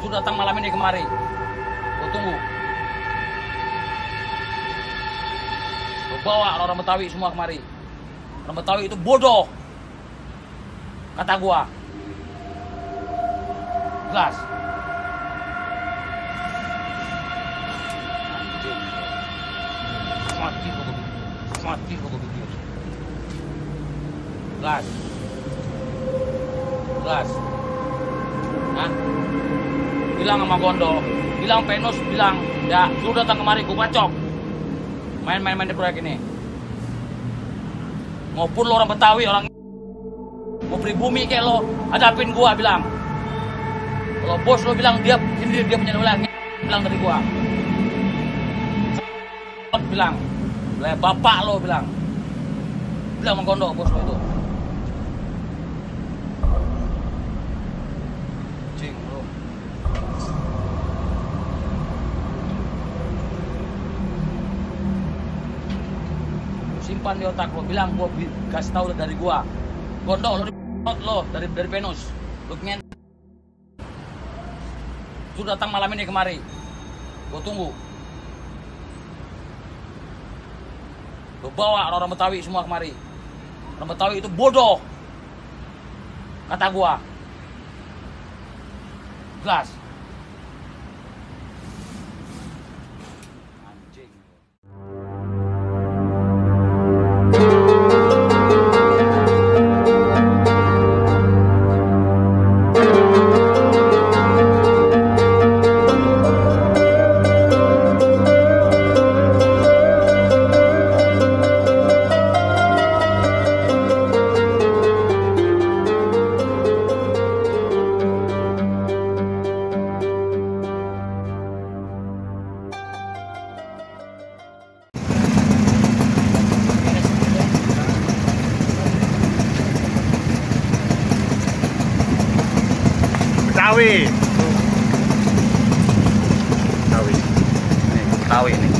Suruh datang malam ini kemari. Gue tunggu. Gue bawa orang Betawi semua kemari. Orang Betawi itu bodoh, kata gua. Jelas. Mati kok begitu. Jelas. Jelas. Hah? Bilang sama Gondo, bilang Venus, bilang ya suruh datang kemari, gua bacok. Main-main di proyek ini. Maupun lo orang Betawi, orang mau beli bumi kayak lo, hadapin gua bilang. Kalau bos lo bilang dia sendiri dia punya wilayah, bilang dari gua. Bilang, wilayah bapak lo bilang. Bilang sama Gondo bos lo itu. Cing lo. Simpan di otak lo, bilang gua kasih tahu dari gua. Gondo lo dari Venus. Lo pengen suruh datang malam ini kemari. Gua tunggu. Gua bawa orang Betawi semua kemari. Orang Betawi itu bodoh, kata gua. Jelas. Betawi. Betawi ini.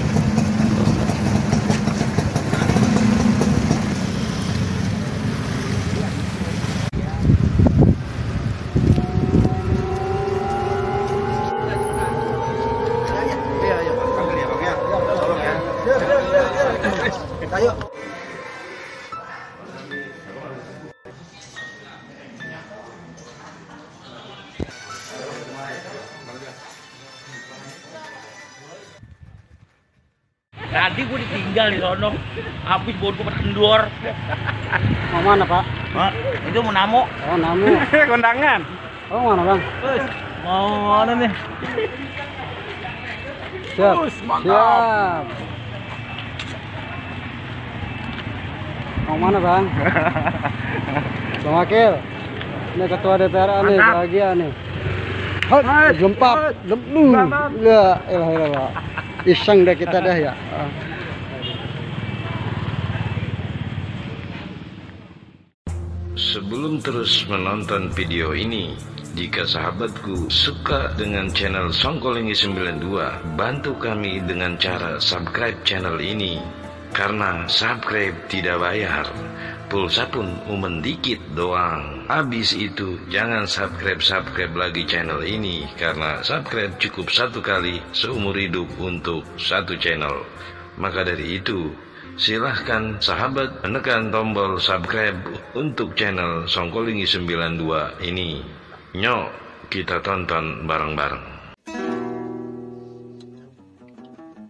Ayo. Tadi gue ditinggal di sono, habis bawa gue kendor. Mau mana Pak? Itu mau namo. Oh namu. Kondangan. Oh mana Bang? Mau mana nih? Siap. Siap. Mau mana Bang? Bang Wakil. Ini ketua DPR nih, bahagia nih. Hot, jempap, ya elah. Iseng deh kita dah ya. Sebelum terus menonton video ini, jika sahabatku suka dengan channel Songkolingi 92, bantu kami dengan cara subscribe channel ini. Karena subscribe tidak bayar, pulsa pun dikit doang. Habis itu jangan subscribe lagi channel ini, karena subscribe cukup satu kali seumur hidup untuk satu channel. Maka dari itu, silahkan sahabat menekan tombol subscribe untuk channel Songkolingi 92 ini. Nyok, kita tonton bareng-bareng.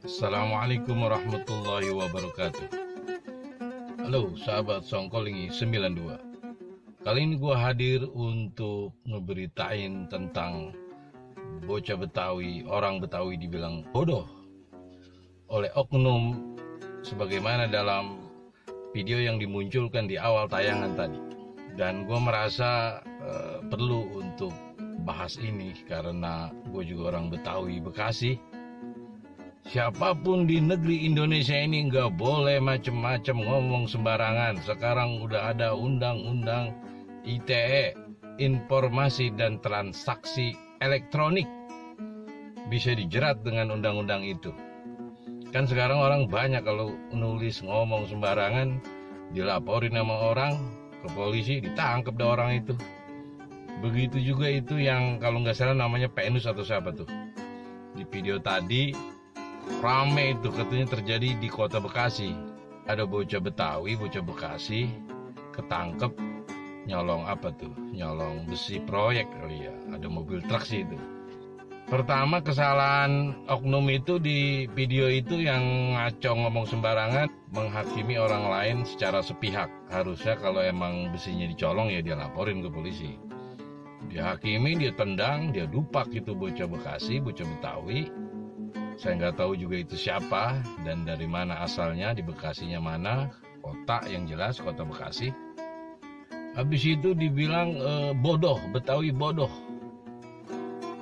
Assalamualaikum warahmatullahi wabarakatuh. Halo sahabat Songkolingi 92. Kali ini gue hadir untuk ngeberitain tentang bocah Betawi, orang Betawi dibilang bodoh oleh oknum sebagaimana dalam video yang dimunculkan di awal tayangan tadi. Dan gue merasa perlu untuk bahas ini karena gue juga orang Betawi Bekasi. Siapapun di negeri Indonesia ini nggak boleh macem-macem ngomong sembarangan. Sekarang udah ada undang-undang ITE, informasi dan transaksi elektronik. Bisa dijerat dengan undang-undang itu. Kan sekarang orang banyak kalau nulis ngomong sembarangan, dilaporin sama orang ke polisi, ditangkap dah orang itu. Begitu juga itu yang kalau nggak salah namanya Penus atau siapa tuh. Di video tadi rame itu katanya terjadi di kota Bekasi. Ada bocah Betawi, bocah Bekasi ketangkep nyolong apa tuh? Nyolong besi proyek kali ya. Ada mobil truk sih itu. Pertama kesalahan oknum itu di video itu yang ngaco ngomong sembarangan, menghakimi orang lain secara sepihak. Harusnya kalau emang besinya dicolong ya dia laporin ke polisi. Dia hakimi, dia tendang, dia dupak itu bocah Bekasi, bocah Betawi. Saya nggak tahu juga itu siapa dan dari mana asalnya, di Bekasinya mana, kota yang jelas kota Bekasi. Habis itu dibilang bodoh, Betawi bodoh.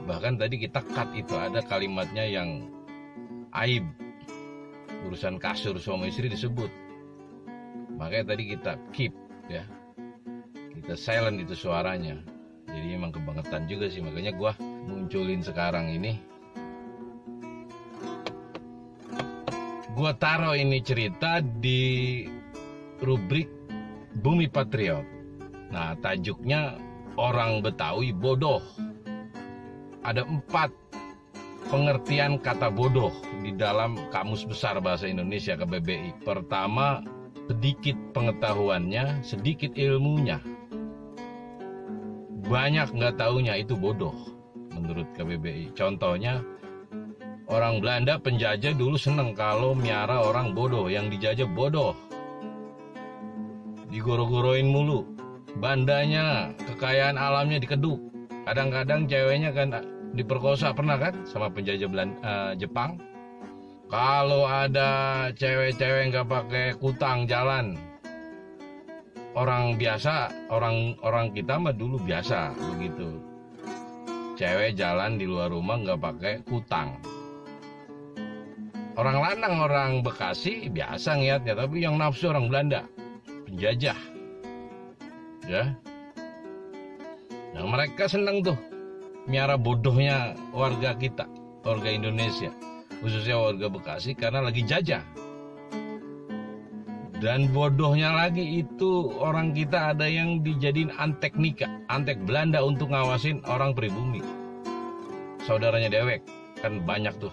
Bahkan tadi kita cut itu ada kalimatnya yang aib. Urusan kasur suami istri disebut. Makanya tadi kita keep ya. Kita silent itu suaranya. Jadi emang kebangetan juga sih, makanya gua munculin sekarang ini. Gua taruh ini cerita di rubrik Bumi Patriot. Nah, tajuknya orang Betawi bodoh. Ada 4 pengertian kata bodoh di dalam Kamus Besar Bahasa Indonesia KBBI. Pertama, sedikit pengetahuannya, sedikit ilmunya. Banyak nggak taunya itu bodoh menurut KBBI. Contohnya, orang Belanda penjajah dulu seneng kalau miara orang bodoh, yang dijajah bodoh. Digoro-goroin mulu. Bandanya, kekayaan alamnya dikeduk. Kadang-kadang ceweknya kan diperkosa, pernah kan sama penjajah Jepang. Kalau ada cewek-cewek nggak pakai kutang jalan, orang biasa, orang kita mah dulu biasa begitu. Cewek jalan di luar rumah nggak pakai kutang. Orang lanang, orang Bekasi biasa ngeliatnya, tapi yang nafsu orang Belanda, penjajah, ya. Nah mereka seneng tuh miara bodohnya warga kita, warga Indonesia, khususnya warga Bekasi karena lagi jajah. Dan bodohnya lagi itu orang kita ada yang dijadiin antek nikah, antek Belanda untuk ngawasin orang pribumi. Saudaranya dewek, kan banyak tuh.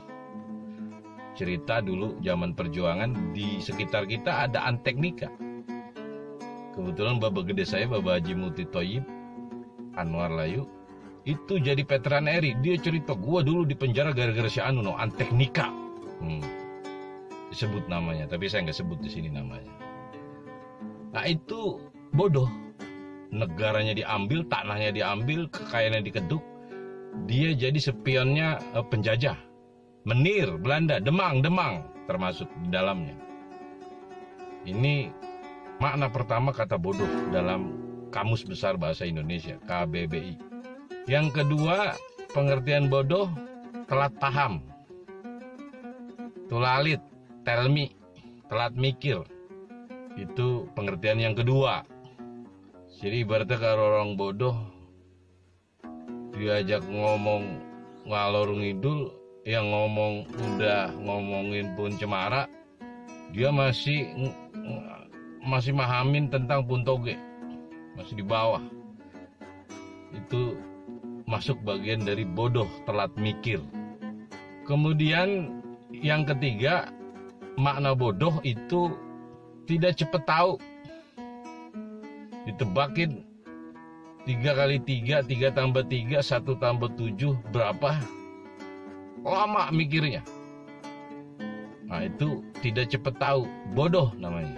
Cerita dulu zaman perjuangan di sekitar kita ada antek nikah. Kebetulan bapak gede saya, Bapak Haji Muti Thoyib Anwar Layu, itu jadi veteran RI. Dia cerita, gua dulu di penjara gara-gara si Anu no antek nikah. Disebut namanya, tapi saya nggak sebut di sini namanya. Nah itu bodoh. Negaranya diambil, tanahnya diambil, kekayaannya dikeduk. Dia jadi spionnya penjajah. Menir, Belanda, Demang termasuk di dalamnya. Ini makna pertama kata bodoh dalam Kamus Besar Bahasa Indonesia, KBBI. Yang kedua, pengertian bodoh, telat paham. Tulalit, telmi, telat mikir. Itu pengertian yang kedua. Jadi ibaratnya kalau orang bodoh diajak ngomong ngalor ngidul, yang ngomong udah ngomongin pun cemara, dia masih mahamin tentang puntoge, masih di bawah. Itu masuk bagian dari bodoh, telat mikir. Kemudian yang ketiga, makna bodoh itu tidak cepat tahu. Ditebakin 3 kali 3, 3 tambah 3, 1 tambah 7 berapa? Lama mikirnya. Nah itu tidak cepat tahu, bodoh namanya.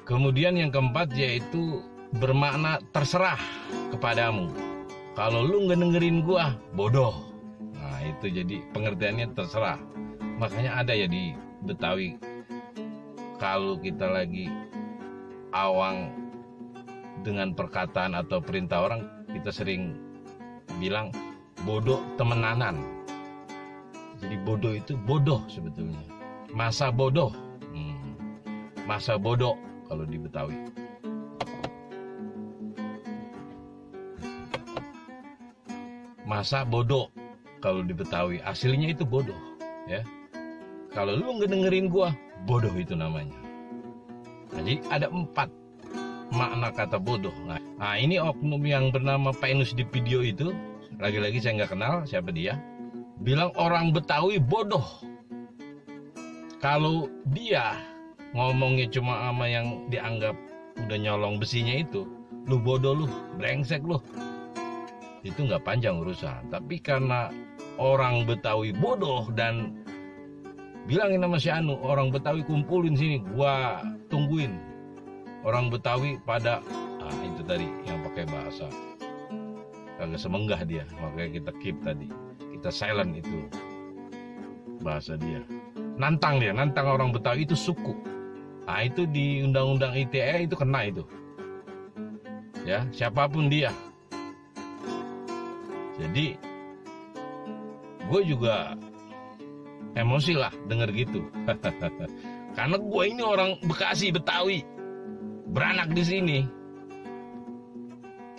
Kemudian yang keempat yaitu bermakna terserah kepadamu. Kalau lu nggak dengerin gua, bodoh. Nah itu jadi pengertiannya terserah. Makanya ada ya di Betawi, kalau kita lagi awang dengan perkataan atau perintah orang, kita sering bilang bodoh temenanan. Jadi bodoh itu bodoh sebetulnya. Masa bodoh. Masa bodoh kalau di Betawi. Masa bodoh kalau di Betawi. Aslinya itu bodoh, ya. Kalau lu nggak dengerin gua, bodoh itu namanya. Jadi ada 4 makna kata bodoh. Nah, Nah, ini oknum yang bernama Penus di video itu, lagi-lagi saya nggak kenal siapa dia, bilang orang Betawi bodoh. Kalau dia ngomongnya cuma sama yang dianggap udah nyolong besinya itu, lu bodoh lu, brengsek lu, itu nggak panjang urusan. Tapi karena orang Betawi bodoh dan bilangin sama si Anu, orang Betawi kumpulin sini, gua tungguin. Orang Betawi pada, itu tadi yang pakai bahasa kagak semenggah dia, makanya kita keep tadi, kita silent itu bahasa dia. Nantang dia, nantang orang Betawi itu suku. Nah itu di undang-undang ITE itu kena itu. Ya, siapapun dia. Jadi gue juga emosi lah denger gitu. Karena gue ini orang Bekasi, Betawi, beranak di sini.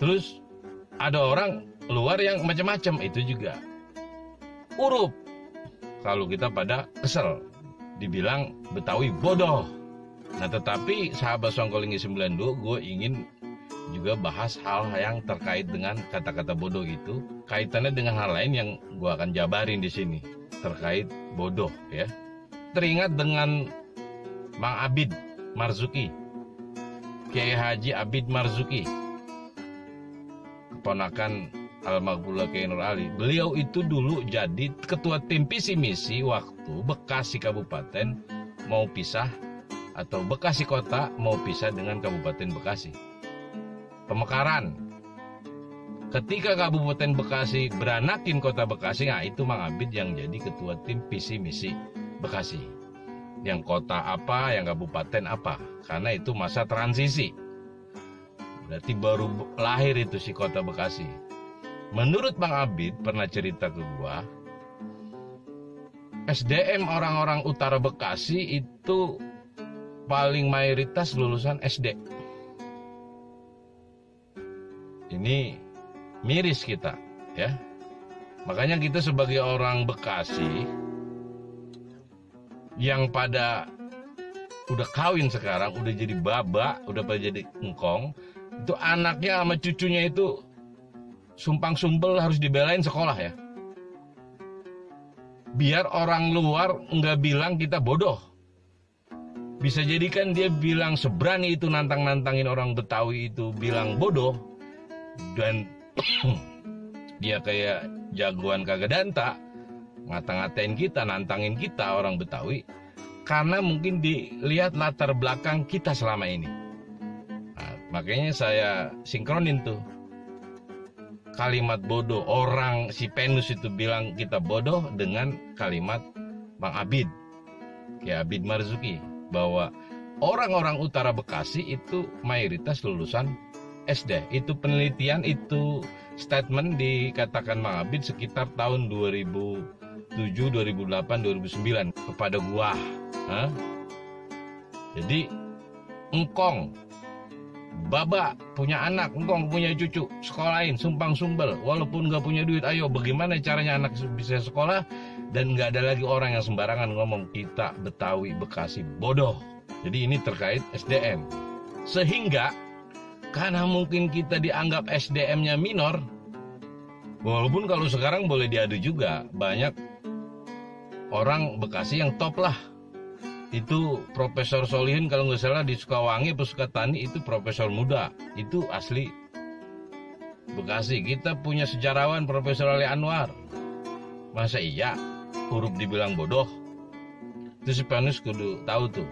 Terus ada orang luar yang macam-macam, itu juga urup. Kalau kita pada kesel dibilang Betawi bodoh. Nah tetapi sahabat Songkolingi 92, gue ingin juga bahas hal yang terkait dengan kata-kata bodoh itu, kaitannya dengan hal lain yang gue akan jabarin di sini terkait bodoh ya. Teringat dengan Mang Abid Marzuki, Kiai Haji Abid Marzuki, keponakan almarhum Kiai Nur Ali. Beliau itu dulu jadi ketua tim visi misi waktu Bekasi Kabupaten mau pisah, atau Bekasi Kota mau pisah dengan Kabupaten Bekasi. Pemekaran. Ketika Kabupaten Bekasi beranakin Kota Bekasi, nah itu Mang Abid yang jadi ketua tim visi misi Bekasi. Yang kota apa, yang kabupaten apa. Karena itu masa transisi. Berarti baru lahir itu si Kota Bekasi. Menurut Mang Abid pernah cerita ke gua, SDM orang-orang utara Bekasi itu paling mayoritas lulusan SD. Ini miris kita, ya. Makanya kita sebagai orang Bekasi yang pada udah kawin sekarang, udah jadi baba, udah pada jadi engkong, itu anaknya sama cucunya itu sumpang sumpel harus dibelain sekolah ya. Biar orang luar nggak bilang kita bodoh. Bisa jadi kan dia bilang seberani itu nantang-nantangin orang Betawi itu bilang bodoh. Dan dia kayak jagoan kagak danta, ngata-ngatain kita, nantangin kita orang Betawi. Karena mungkin dilihat latar belakang kita selama ini. Nah, makanya saya sinkronin tuh. Kalimat bodoh, orang si Penus itu bilang kita bodoh dengan kalimat Bang Abid, kayak Abid Marzuki, bahwa orang-orang utara Bekasi itu mayoritas lulusan SD. Itu penelitian, itu statement dikatakan Mang Abid sekitar tahun 2007, 2008, 2009 kepada gua. Jadi engkong, baba punya anak, engkong punya cucu, sekolahin, sumpang sumbel, walaupun gak punya duit. Ayo bagaimana caranya anak bisa sekolah dan gak ada lagi orang yang sembarangan ngomong kita Betawi Bekasi bodoh. Jadi ini terkait SDM. Sehingga karena mungkin kita dianggap SDM-nya minor, walaupun kalau sekarang boleh diadu juga, banyak orang Bekasi yang top lah. Itu Profesor Solihin kalau nggak salah di Sukawangi atau Sukatani, itu profesor muda, itu asli Bekasi. Kita punya sejarawan Profesor Ali Anwar, masa iya huruf dibilang bodoh? Itu si Penus kudu tahu tuh.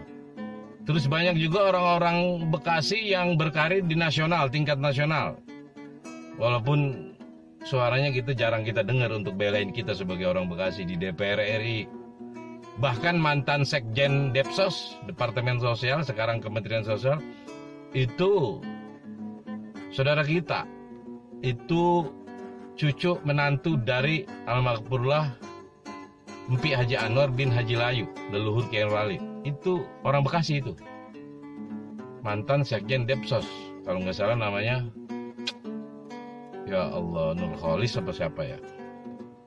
Terus banyak juga orang-orang Bekasi yang berkarir di nasional, tingkat nasional. Walaupun suaranya jarang kita dengar untuk belain kita sebagai orang Bekasi di DPR RI. Bahkan mantan Sekjen Depsos, Departemen Sosial, sekarang Kementerian Sosial, itu saudara kita. Itu cucu menantu dari almarhumlah Mpi Haji Anwar bin Haji Layu, leluhur Kiai Nur Ali. Itu orang Bekasi itu. Mantan Sekjen Depsos, kalau nggak salah namanya, ya Allah, Nur Kholis apa siapa ya.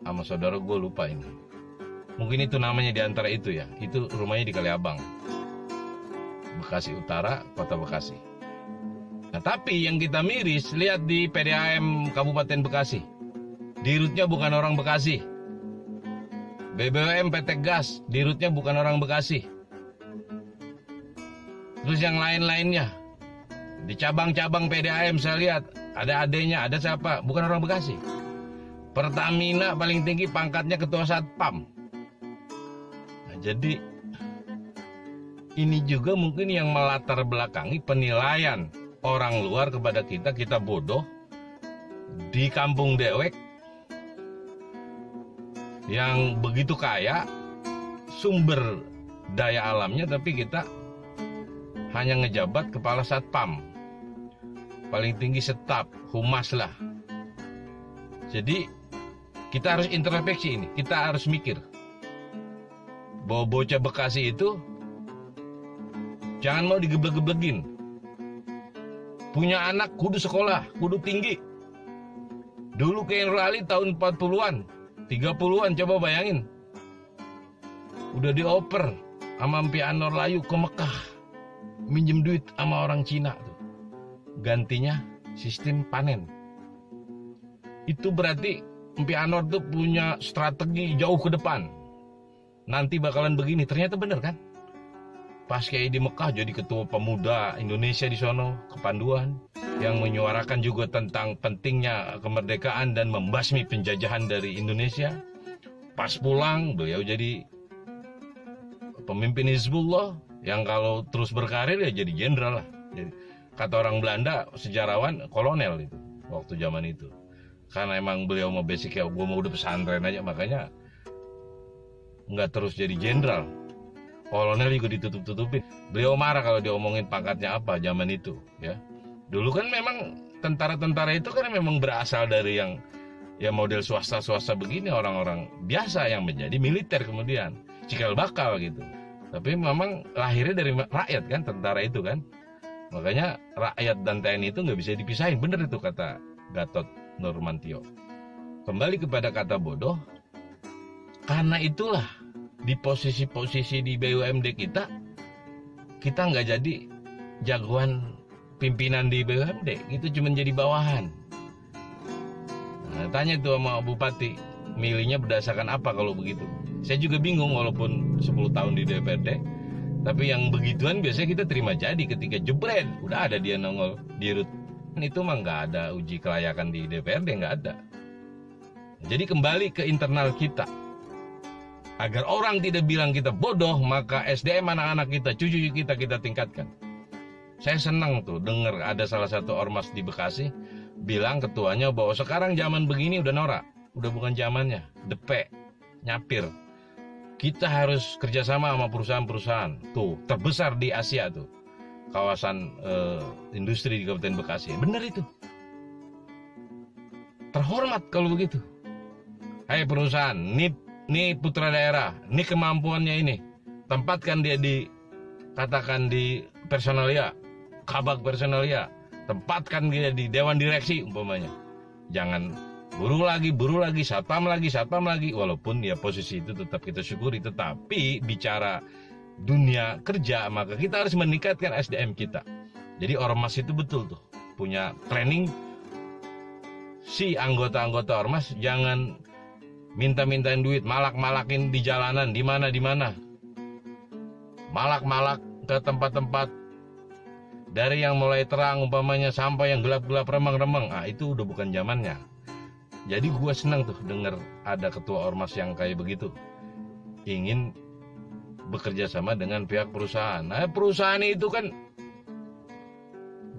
Sama saudara gue lupa ini. Mungkin itu namanya di antara itu ya. Itu rumahnya di Kaliabang, Bekasi Utara, Kota Bekasi. Nah, tapi yang kita miris, lihat di PDAM Kabupaten Bekasi. Dirutnya bukan orang Bekasi. BBM PT Gas, dirutnya bukan orang Bekasi. Terus yang lain-lainnya. Di cabang-cabang PDAM saya lihat, ada adenya, ada siapa, bukan orang Bekasi. Pertamina paling tinggi pangkatnya ketua Satpam. Nah, jadi ini juga mungkin yang melatar belakangi penilaian orang luar kepada kita bodoh di kampung dewek yang begitu kaya sumber daya alamnya, tapi kita hanya ngejabat kepala Satpam, paling tinggi staf, humas lah. Jadi kita harus introspeksi ini, kita harus mikir bahwa bocah Bekasi itu jangan mau digeblek-geblekin. Punya anak kudu sekolah, kudu tinggi. Dulu ke Enrali tahun 40-an, 30-an, coba bayangin. Udah dioper sama Mpi Anwar Layu ke Mekah. Minjem duit sama orang Cina tuh. Gantinya sistem panen. Itu berarti Mpi Anwar tuh punya strategi jauh ke depan. Nanti bakalan begini, ternyata bener kan? Pas kayak di Mekah jadi ketua pemuda Indonesia di sono, kepanduan yang menyuarakan juga tentang pentingnya kemerdekaan dan membasmi penjajahan dari Indonesia. Pas pulang beliau jadi pemimpin Hizbullah yang kalau terus berkarir ya jadi jenderal lah. Jadi kata orang Belanda, sejarawan, kolonel itu waktu zaman itu. Karena emang beliau mau basic ya, gue mau udah pesantren aja, makanya nggak terus jadi jenderal. Kolonel juga ditutup-tutupin. Beliau marah kalau diomongin pangkatnya apa zaman itu, ya. Dulu kan memang tentara-tentara itu kan memang berasal dari yang ya model swasta-swasta begini, orang-orang biasa yang menjadi militer kemudian cikal bakal gitu. Tapi memang lahirnya dari rakyat kan, tentara itu kan. Makanya rakyat dan TNI itu nggak bisa dipisahin. Bener itu kata Gatot Nurmantio. Kembali kepada kata bodoh, karena itulah di posisi-posisi di BUMD kita nggak jadi jagoan pimpinan di BUMD, itu cuma jadi bawahan. Nah, tanya tuh sama Bupati, milihnya berdasarkan apa kalau begitu? Saya juga bingung walaupun 10 tahun di DPRD, tapi yang begituan biasanya kita terima jadi ketika jebret, udah ada dia nongol di RUT. Itu mah nggak ada uji kelayakan di DPRD, nggak ada. Jadi kembali ke internal kita. Agar orang tidak bilang kita bodoh, maka SDM anak-anak kita, cucu kita tingkatkan. Saya senang tuh dengar ada salah satu ormas di Bekasi bilang ketuanya bahwa sekarang zaman begini udah norak, udah bukan zamannya, depek, nyapir. Kita harus kerjasama sama perusahaan-perusahaan tuh terbesar di Asia tuh, kawasan industri di Kabupaten Bekasi. Bener itu, terhormat kalau begitu. Hai perusahaan, nih putra daerah, nih kemampuannya ini, tempatkan dia di, katakan di personalia, kabak personalia, tempatkan dia di dewan direksi umpamanya. Jangan buru lagi, satpam lagi, walaupun ya posisi itu tetap kita syukuri, tetapi bicara dunia kerja maka kita harus meningkatkan SDM kita. Jadi ormas itu betul tuh punya training, si anggota-anggota ormas jangan minta-mintain duit, malak-malakin di jalanan, di mana, malak-malak ke tempat-tempat dari yang mulai terang umpamanya sampai yang gelap-gelap, remeng-remeng. Itu udah bukan zamannya. Jadi gue senang tuh denger ada ketua ormas yang kayak begitu, ingin bekerja sama dengan pihak perusahaan. Nah, perusahaan itu kan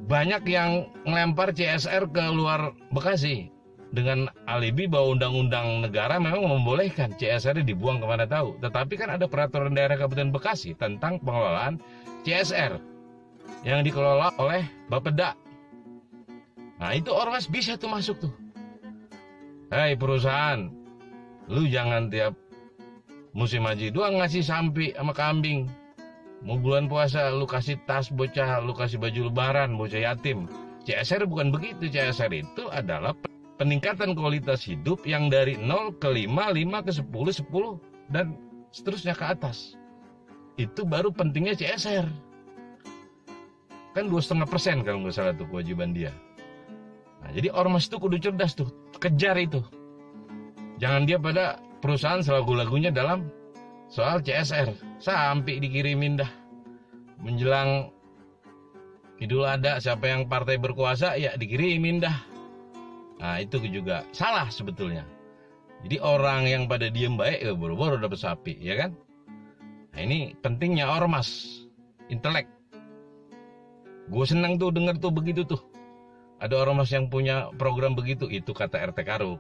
banyak yang ngelempar CSR ke luar Bekasi dengan alibi bahwa undang-undang negara memang membolehkan CSR dibuang kemana tahu. Tetapi kan ada peraturan daerah Kabupaten Bekasi tentang pengelolaan CSR yang dikelola oleh Bapeda. Nah itu ormas bisa tuh masuk tuh. Hei perusahaan, lu jangan tiap musim haji doang ngasih sampi sama kambing. Mau bulan puasa lu kasih tas bocah, lu kasih baju lebaran bocah yatim. CSR bukan begitu. CSR itu adalah peningkatan kualitas hidup yang dari 0 ke 5, 5 ke 10, 10 dan seterusnya ke atas. Itu baru pentingnya CSR. kan 2,5% kalau nggak salah tuh kewajiban dia. Nah, jadi ormas itu kudu cerdas tuh, kejar itu. Jangan dia pada perusahaan selagu-lagunya dalam soal CSR sampai dikirimin dah menjelang Idul Adha, siapa yang partai berkuasa ya dikirimin dah. Nah itu juga salah sebetulnya. Jadi orang yang pada diem baik ya boro-boro dapat sapi, ya kan? Nah ini pentingnya ormas, intelek. Gue senang tuh denger tuh begitu tuh. Ada ormas yang punya program begitu, itu kata RT Karuk.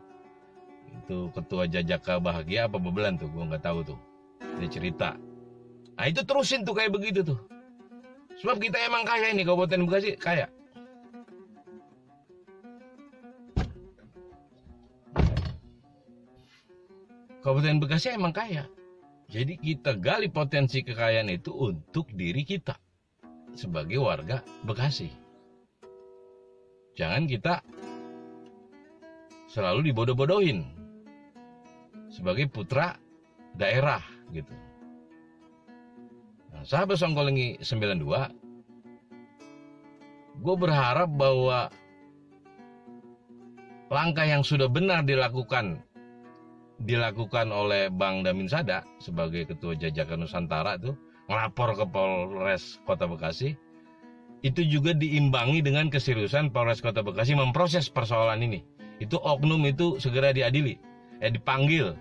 Itu ketua Jajaka Bahagia apa Bebelan tuh, gue nggak tahu tuh. Dia cerita. Nah itu terusin tuh kayak begitu tuh. Sebab kita emang kaya ini, Kabupaten Bekasi kaya. Kabupaten Bekasi emang kaya. Jadi kita gali potensi kekayaan itu untuk diri kita sebagai warga Bekasi. Jangan kita selalu dibodoh-bodohin sebagai putra daerah gitu. Nah, sahabat Songkolengi 92, gue berharap bahwa langkah yang sudah benar dilakukan oleh Bang Damin Sada sebagai Ketua Jajaka Nusantara tuh, ngelapor ke Polres Kota Bekasi, itu juga diimbangi dengan keseriusan Polres Kota Bekasi memproses persoalan ini. Itu oknum itu segera diadili, dipanggil.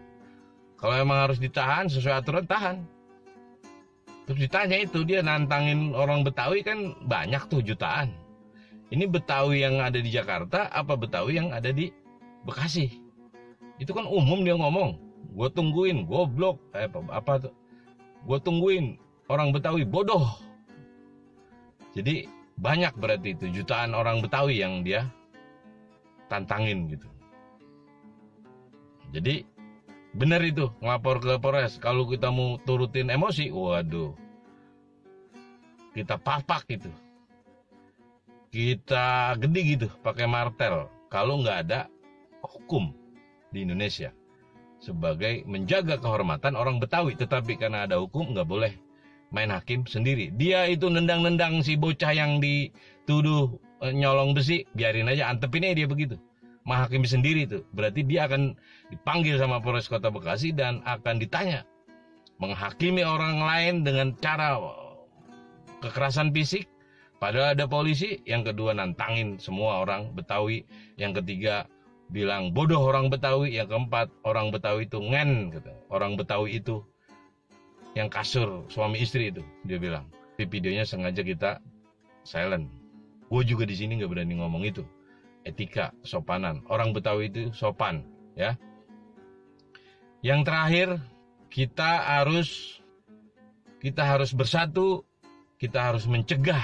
Kalau emang harus ditahan sesuai aturan, tahan. Terus ditanya itu, dia nantangin orang Betawi kan banyak tuh jutaan. Ini Betawi yang ada di Jakarta apa Betawi yang ada di Bekasi? Itu kan umum dia ngomong. Gue tungguin, goblok, apa tuh? Gue tungguin, orang Betawi bodoh. Jadi banyak berarti itu jutaan orang Betawi yang dia tantangin gitu. Jadi benar itu ngelapor ke Polres. Kalau kita mau turutin emosi, waduh, kita papak gitu, kita gede gitu pakai martel. Kalau nggak ada hukum di Indonesia sebagai menjaga kehormatan orang Betawi, tetapi karena ada hukum nggak boleh main hakim sendiri. Dia itu nendang-nendang si bocah yang dituduh nyolong besi, biarin aja, antepinnya dia begitu. Menghakimi sendiri itu, berarti dia akan dipanggil sama Polres Kota Bekasi dan akan ditanya. Menghakimi orang lain dengan cara kekerasan fisik, padahal ada polisi. Yang kedua nantangin semua orang Betawi. Yang ketiga bilang bodoh orang Betawi. Yang keempat orang Betawi itu ngen, gitu. Orang Betawi itu yang kasur suami istri itu, dia bilang. Di videonya sengaja kita silent. Gue juga di sini nggak berani ngomong itu. Etika, sopanan. Orang Betawi itu sopan, ya. Yang terakhir, kita harus bersatu, kita harus mencegah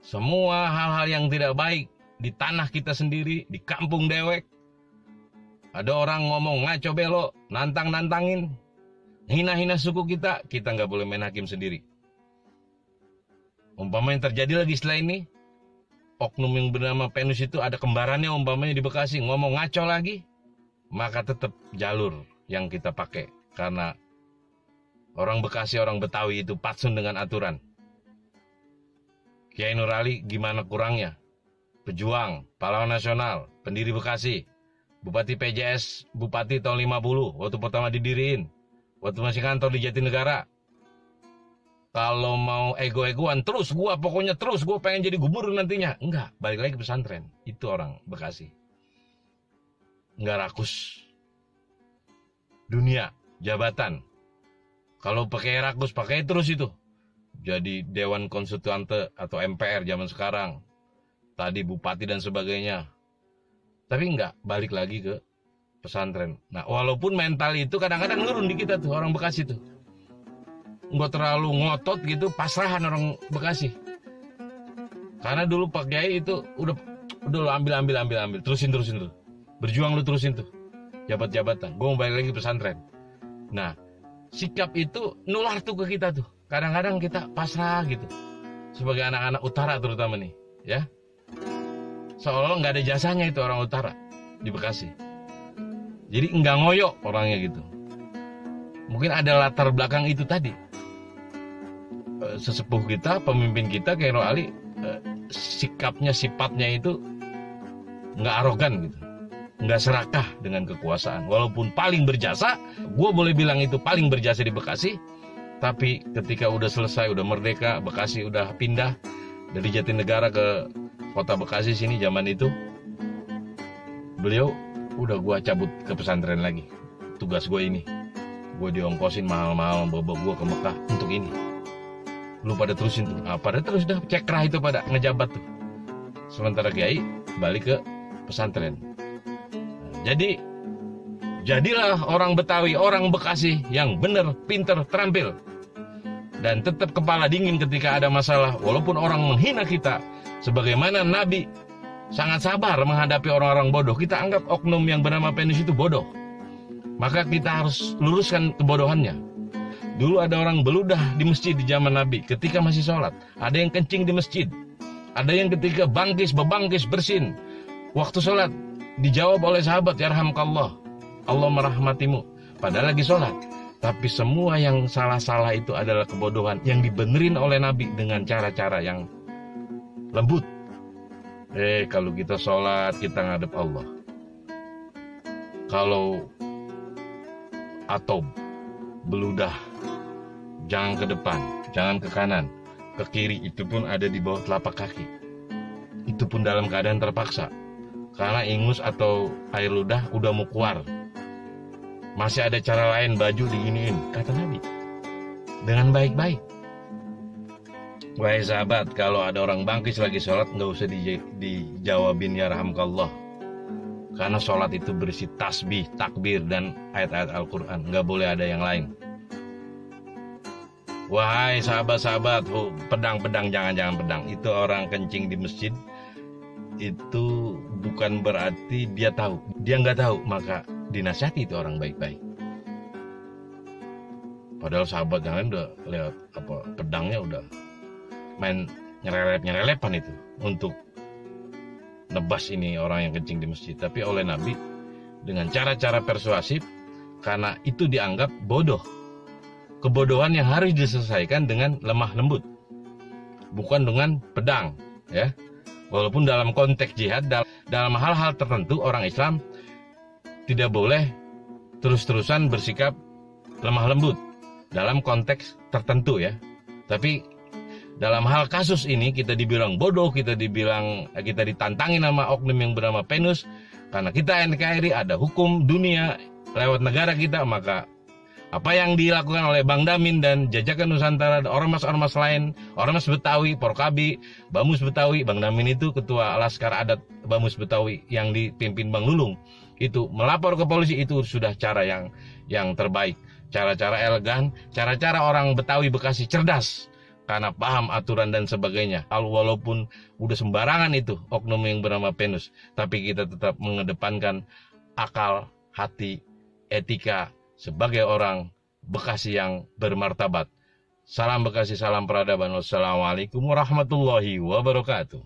semua hal-hal yang tidak baik di tanah kita sendiri, di kampung dewek. Ada orang ngomong ngaco belok, nantang-nantangin, hina-hina suku kita nggak boleh main hakim sendiri. Umpama yang terjadi lagi setelah ini, oknum yang bernama Penus itu ada kembarannya umpamanya di Bekasi ngomong ngaco lagi, maka tetap jalur yang kita pakai. Karena orang Bekasi, orang Betawi itu patsun dengan aturan. Kiai Nur Ali gimana kurangnya? Pejuang, pahlawan nasional, pendiri Bekasi, Bupati PJS, Bupati tahun 50, waktu pertama didiriin, waktu masih kantor di Jatinegara. Kalau mau ego-egoan, terus gue pengen jadi gubernur nantinya. Enggak, balik lagi ke pesantren. Itu orang Bekasi. Enggak rakus. Dunia, jabatan. Kalau pakai rakus, pakai terus itu. Jadi Dewan Konstituante atau MPR zaman sekarang. Tadi bupati dan sebagainya. Tapi enggak, balik lagi ke pesantren. Nah, walaupun mental itu kadang-kadang nurun di kita tuh, orang Bekasi tuh. Nggak terlalu ngotot gitu, pasrahan orang Bekasi. Karena dulu Pak Kiai itu udah lo ambil, terusin tuh. Berjuang lu terusin tuh. Jabat-jabatan. Gue mau balik lagi pesantren. Nah, sikap itu nular tuh ke kita tuh. Kadang-kadang kita pasrah gitu. Sebagai anak-anak utara terutama nih, ya. Seolah nggak ada jasanya itu orang utara di Bekasi. Jadi nggak ngoyok orangnya gitu. Mungkin ada latar belakang itu tadi. Sesepuh kita, pemimpin kita, Kiai Nur Ali, sikapnya, sifatnya itu nggak arogan gitu, nggak serakah dengan kekuasaan. Walaupun paling berjasa, gue boleh bilang itu paling berjasa di Bekasi, tapi ketika udah selesai, udah merdeka, Bekasi udah pindah dari Jatinegara ke kota Bekasi sini zaman itu, beliau udah gue cabut ke pesantren lagi. Tugas gue ini, gue diongkosin mahal-mahal bawa gue ke Mekah untuk ini. Lu pada terusin tuh, pada terus dah cekrah itu pada ngejabat tuh. Sementara Kiai balik ke pesantren. Jadi jadilah orang Betawi, orang Bekasi yang benar, pinter, terampil, dan tetap kepala dingin ketika ada masalah. Walaupun orang menghina kita, sebagaimana Nabi sangat sabar menghadapi orang-orang bodoh, kita anggap oknum yang bernama PNS itu bodoh, maka kita harus luruskan kebodohannya. Dulu ada orang beludah di masjid di zaman Nabi ketika masih sholat. Ada yang kencing di masjid. Ada yang ketika bebangkis bersin waktu sholat, dijawab oleh sahabat, yarhamkallah, Allah merahmatimu, padahal lagi sholat. Tapi semua yang salah-salah itu adalah kebodohan yang dibenerin oleh Nabi dengan cara-cara yang lembut. Kalau kita sholat, kita ngadep Allah. Kalau atau beludah, jangan ke depan, jangan ke kanan, ke kiri, itu pun ada di bawah telapak kaki. Itu pun dalam keadaan terpaksa, karena ingus atau air ludah udah mau keluar. Masih ada cara lain, baju diginiin, kata Nabi, dengan baik-baik. Wahai sahabat, kalau ada orang bangkis lagi sholat, nggak usah dijawabin ya rahmukallah, karena sholat itu berisi tasbih, takbir, dan ayat-ayat Al-Quran, nggak boleh ada yang lain. Wahai sahabat-sahabat, pedang, jangan pedang. Itu orang kencing di masjid, itu bukan berarti dia tahu. Dia nggak tahu, maka dinasihati itu orang baik-baik. Padahal sahabat yang lain udah lihat pedangnya udah main nyerelep-nyerelepan itu untuk nebas ini orang yang kencing di masjid. Tapi oleh Nabi dengan cara-cara persuasif, karena itu dianggap bodoh. Kebodohan yang harus diselesaikan dengan lemah lembut, bukan dengan pedang, ya. Walaupun dalam konteks jihad, dalam hal-hal tertentu orang Islam tidak boleh terus-terusan bersikap lemah lembut dalam konteks tertentu, ya. Tapi dalam hal kasus ini kita dibilang bodoh, kita ditantangin sama oknum yang bernama PNUS, karena kita NKRI ada hukum dunia lewat negara kita, maka apa yang dilakukan oleh Bang Damin dan Jajakan Nusantara, ormas-ormas lain, ormas Betawi, Porkabi, Bamus Betawi, Bang Damin itu ketua Laskar Adat Bamus Betawi yang dipimpin Bang Lulung, itu melapor ke polisi, itu sudah cara yang terbaik, cara-cara elegan, cara-cara orang Betawi Bekasi cerdas, karena paham aturan dan sebagainya. Walaupun udah sembarangan itu oknum yang bernama PNUS, tapi kita tetap mengedepankan akal, hati, etika, sebagai orang Bekasi yang bermartabat. Salam Bekasi, salam peradaban. Wassalamualaikum warahmatullahi wabarakatuh.